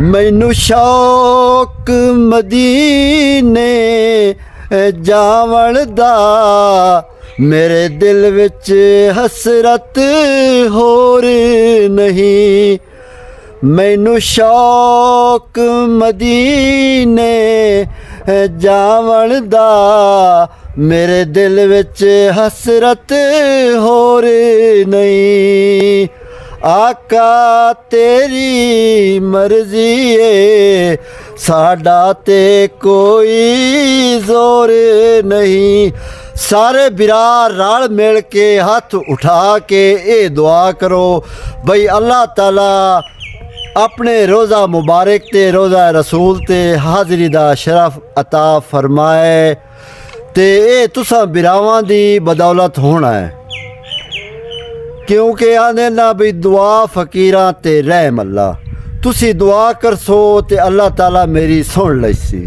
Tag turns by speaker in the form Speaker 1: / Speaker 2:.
Speaker 1: मैनू शौक मदीने जावण दा मेरे दिल विच हसरत होर नहीं। मैनू शौक मदीने जावण दा मेरे दिल विच हसरत होर नहीं। आका तेरी मर्जी है साडा ते कोई जोर नहीं। सारे बिरार रल मिल के हथ उठा के ये दुआ करो बई अल्लाह ताला अपने रोज़ा मुबारक ते रोज़ा रसूल ते हाज़री दा शरफ अता फरमाए ते ये तुसां बिरावां दी बदौलत होना है, क्योंकि आने ना भी दुआ फकीरां ते रहम अल्लाह। तुसी दुआ करसो ते अल्लाह ताला मेरी सुन लैसी।